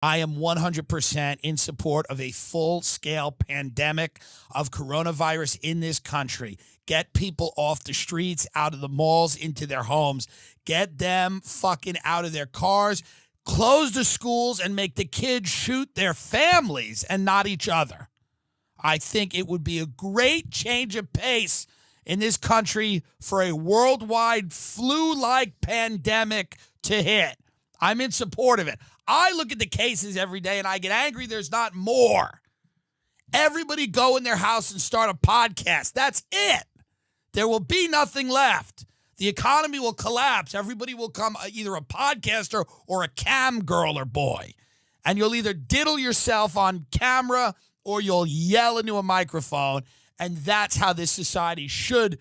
I am 100% in support of a full-scale pandemic of coronavirus in this country. Get people off the streets, out of the malls, into their homes. Get them fucking out of their cars. Close the schools and make the kids shoot their families and not each other. I think it would be a great change of pace in this country for a worldwide flu-like pandemic to hit. I'm in support of it. I look at the cases every day and I get angry there's not more. Everybody go in their house and start a podcast. That's it. There will be nothing left. The economy will collapse. Everybody will come either a podcaster or a cam girl or boy. And you'll either diddle yourself on camera or you'll yell into a microphone. And that's how this society should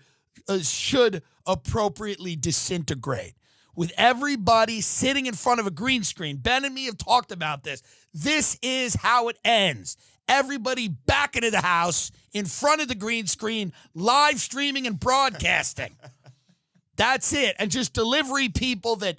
appropriately disintegrate. With everybody sitting in front of a green screen. Ben and me have talked about this. This is how it ends. Everybody back into the house, in front of the green screen, live streaming and broadcasting. That's it. And just delivery people that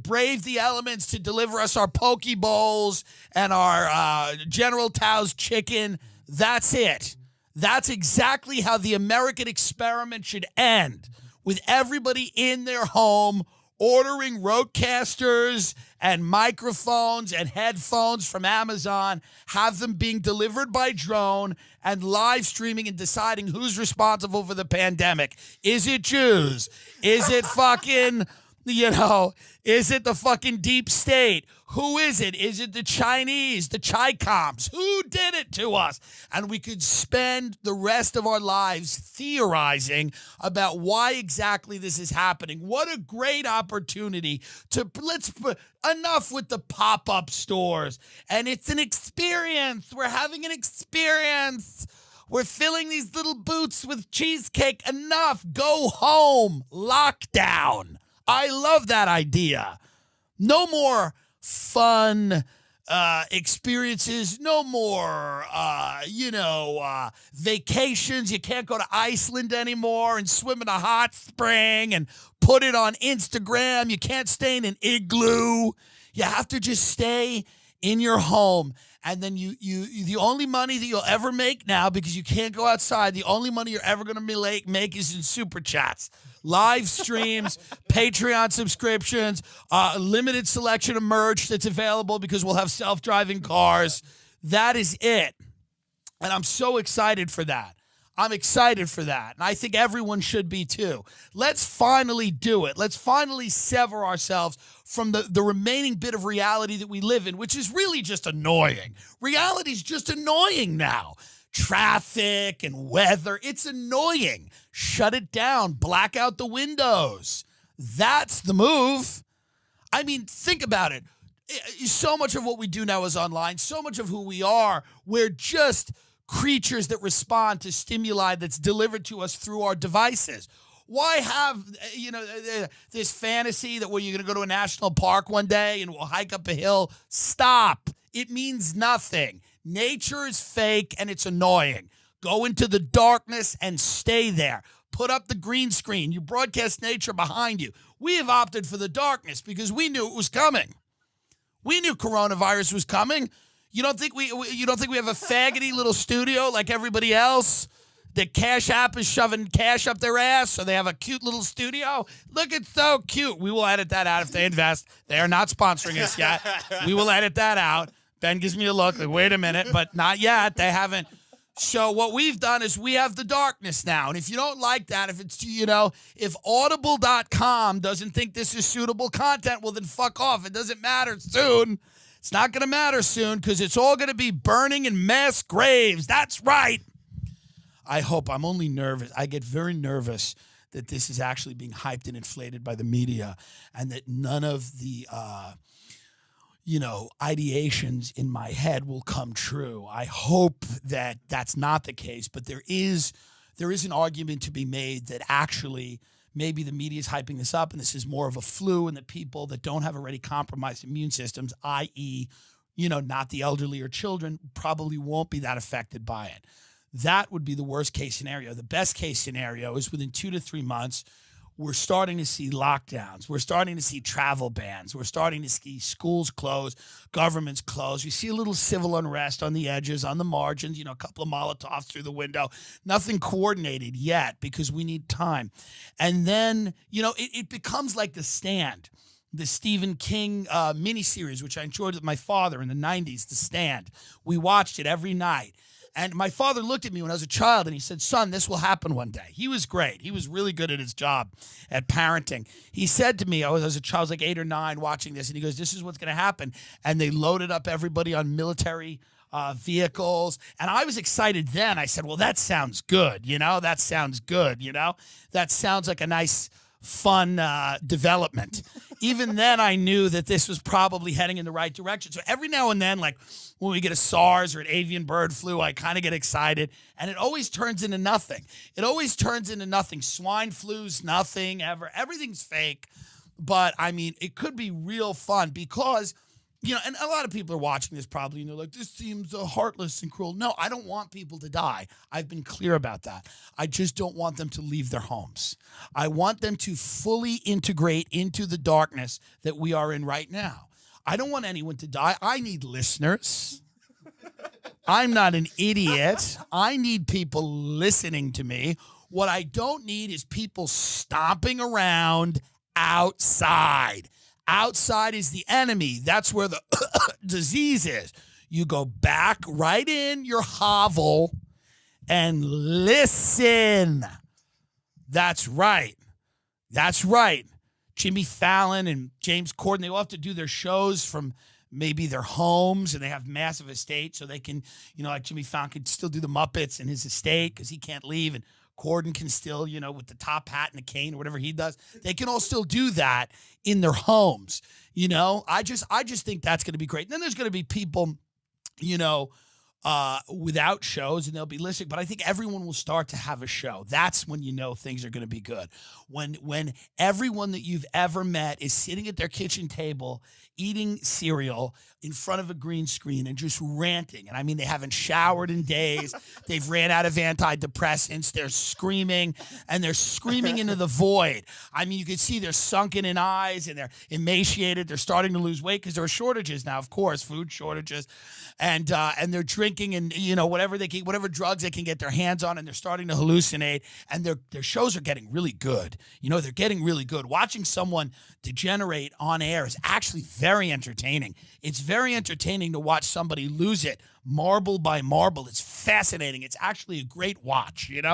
brave the elements to deliver us our poke bowls and our General Tao's chicken. That's it. That's exactly how the American experiment should end. With everybody in their home, ordering roadcasters and microphones and headphones from Amazon, have them being delivered by drone and live streaming and deciding who's responsible for the pandemic. Is it Jews? Is it fucking, is it the fucking deep state? Who is it? Is it the Chinese, the Chi-Coms? Who did it to us? And we could spend the rest of our lives theorizing about why exactly this is happening. What a great opportunity to, enough with the pop-up stores. And it's an experience. We're having an experience. We're filling these little boots with cheesecake. Enough. Go home. Lockdown. I love that idea. No more fun experiences, no more, vacations. You can't go to Iceland anymore and swim in a hot spring and put it on Instagram. You can't stay in an igloo. You have to just stay in your home. And then you the only money that you'll ever make now, because you can't go outside, the only money you're ever going to make is in super chats. Live streams, Patreon subscriptions, limited selection of merch that's available because we'll have self-driving cars. That is it. And I'm so excited for that. I'm excited for that. And I think everyone should be too. Let's finally do it. Let's finally sever ourselves from the remaining bit of reality that we live in, which is really just annoying. Reality's just annoying now. Traffic and weather, it's annoying. Shut it down. Black out the windows. That's the move. I mean, think about it. So much of what we do now is online. So much of who we are, we're just creatures that respond to stimuli that's delivered to us through our devices. Why have, this fantasy that where you're going to go to a national park one day and we'll hike up a hill? Stop. It means nothing. Nature is fake and it's annoying. Go into the darkness and stay there. Put up the green screen. You broadcast nature behind you. We have opted for the darkness because we knew it was coming. We knew coronavirus was coming. You don't think we have a faggoty little studio like everybody else? The Cash App is shoving cash up their ass, so they have a cute little studio. Look, it's so cute. We will edit that out if they invest. They are not sponsoring us yet. We will edit that out. Ben gives me a look like, wait a minute, but not yet. They haven't. So what we've done is we have the darkness now. And if you don't like that, if it's, if audible.com doesn't think this is suitable content, well, then fuck off. It doesn't matter soon. It's not going to matter soon because it's all going to be burning in mass graves. That's right. I hope. I'm only nervous. I get very nervous that this is actually being hyped and inflated by the media and that none of the, ideations in my head will come true. I hope that that's not the case, but there is an argument to be made that actually maybe the media is hyping this up and this is more of a flu and that people that don't have already compromised immune systems, i.e., not the elderly or children, probably won't be that affected by it. That would be the worst case scenario. The best case scenario is within 2 to 3 months, we're starting to see lockdowns. We're starting to see travel bans. We're starting to see schools closed, governments closed. You see a little civil unrest on the edges, on the margins, a couple of Molotovs through the window. Nothing coordinated yet because we need time. And then, it becomes like The Stand, the Stephen King miniseries, which I enjoyed with my father in the 90s, The Stand. We watched it every night. And my father looked at me when I was a child and he said, son, this will happen one day. He was great. He was really good at his job at parenting. He said to me, I was a child, I was like 8 or 9 watching this, and he goes, this is what's going to happen. And they loaded up everybody on military vehicles. And I was excited then. I said, well, that sounds good. That sounds good. That sounds like a nice, fun development. Even then, I knew that this was probably heading in the right direction. So every now and then, like when we get a SARS or an avian bird flu, I kind of get excited, and it always turns into nothing. It always turns into nothing. Swine flu's nothing ever. Everything's fake. But, I mean, it could be real fun because, and a lot of people are watching this probably, and they're like, this seems heartless and cruel. No, I don't want people to die. I've been clear about that. I just don't want them to leave their homes. I want them to fully integrate into the darkness that we are in right now. I don't want anyone to die. I need listeners. I'm not an idiot. I need people listening to me. What I don't need is people stomping around outside. Outside is the enemy. That's where the disease is. You go back right in your hovel and listen. That's right. That's right. Jimmy Fallon and James Corden, they all have to do their shows from maybe their homes, and they have massive estates, so they can, like Jimmy Fallon can still do the Muppets in his estate because he can't leave, and Corden can still, with the top hat and the cane or whatever he does, they can all still do that in their homes. I just think that's going to be great. And then there's going to be people, without shows, and they'll be listening. But I think everyone will start to have a show. That's when things are going to be good. When everyone that you've ever met is sitting at their kitchen table eating cereal in front of a green screen and just ranting. And I mean, they haven't showered in days. They've ran out of antidepressants. They're screaming, and they're screaming into the void. I mean, you can see they're sunken in eyes, and they're emaciated. They're starting to lose weight because there are shortages now, of course, food shortages. And they're drinking and, whatever drugs they can get their hands on, and they're starting to hallucinate. And their shows are getting really good. They're getting really good. Watching someone degenerate on air is actually very entertaining. It's very entertaining to watch somebody lose it marble by marble. It's fascinating. It's actually a great watch, It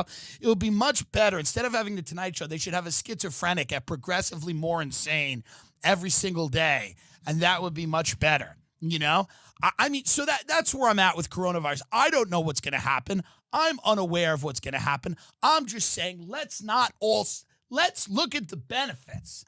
would be much better. Instead of having the Tonight Show, they should have a schizophrenic get progressively more insane every single day, and that would be much better, I mean, so that's where I'm at with coronavirus. I don't know what's going to happen. I'm unaware of what's going to happen. I'm just saying, let's look at the benefits.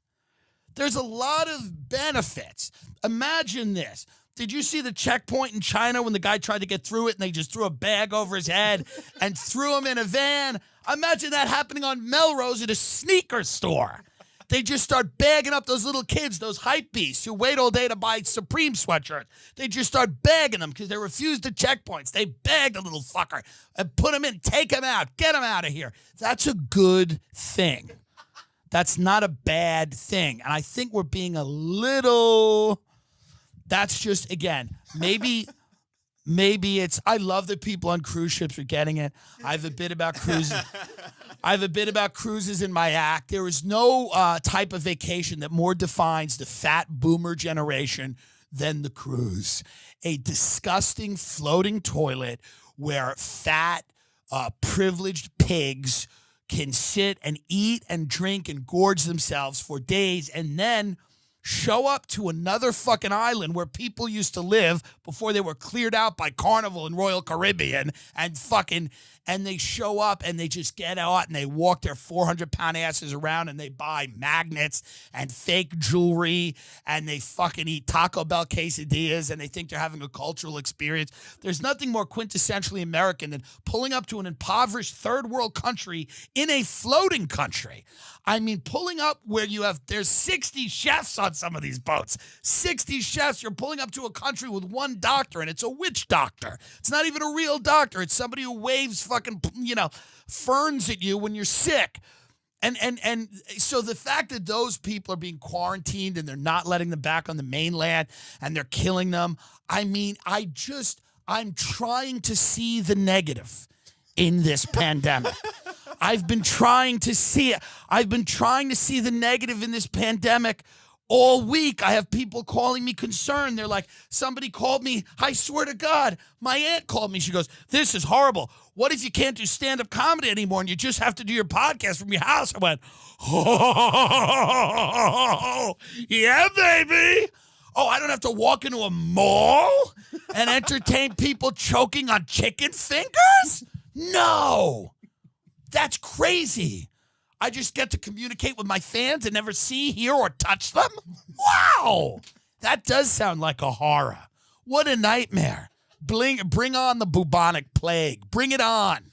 There's a lot of benefits. Imagine this. Did you see the checkpoint in China when the guy tried to get through it and they just threw a bag over his head and threw him in a van? Imagine that happening on Melrose at a sneaker store. They just start bagging up those little kids, those hype beasts who wait all day to buy Supreme sweatshirts. They just start bagging them because they refuse the checkpoints. They bag the little fucker and put him in, take him out, get him out of here. That's a good thing. That's not a bad thing. And I think we're being a little, that's just, again, maybe it's, I love that people on cruise ships are getting it. I have a bit about cruises in my act. There is no type of vacation that more defines the fat boomer generation than the cruise. A disgusting floating toilet where fat, privileged pigs can sit and eat and drink and gorge themselves for days and then show up to another fucking island where people used to live before they were cleared out by Carnival and Royal Caribbean and they show up and they just get out and they walk their 400-pound asses around and they buy magnets and fake jewelry and they fucking eat Taco Bell quesadillas and they think they're having a cultural experience. There's nothing more quintessentially American than pulling up to an impoverished third world country in a floating country. I mean, pulling up where there's 60 chefs on some of these boats. 60 chefs. You're pulling up to a country with one doctor, and it's a witch doctor. It's not even a real doctor. It's somebody who waves fucking, ferns at you when you're sick. And so the fact that those people are being quarantined and they're not letting them back on the mainland and they're killing them, I mean, I'm trying to see the negative in this pandemic. I've been trying to see it. I've been trying to see the negative in this pandemic all week. I have people calling me concerned. They're like, somebody called me. I swear to God, my aunt called me. She goes, this is horrible. What if you can't do stand-up comedy anymore and you just have to do your podcast from your house? I went, oh, yeah, baby. Oh, I don't have to walk into a mall and entertain people choking on chicken fingers? No. That's crazy. I just get to communicate with my fans and never see, hear, or touch them? Wow! That does sound like a horror. What a nightmare. Bring on the bubonic plague. Bring it on.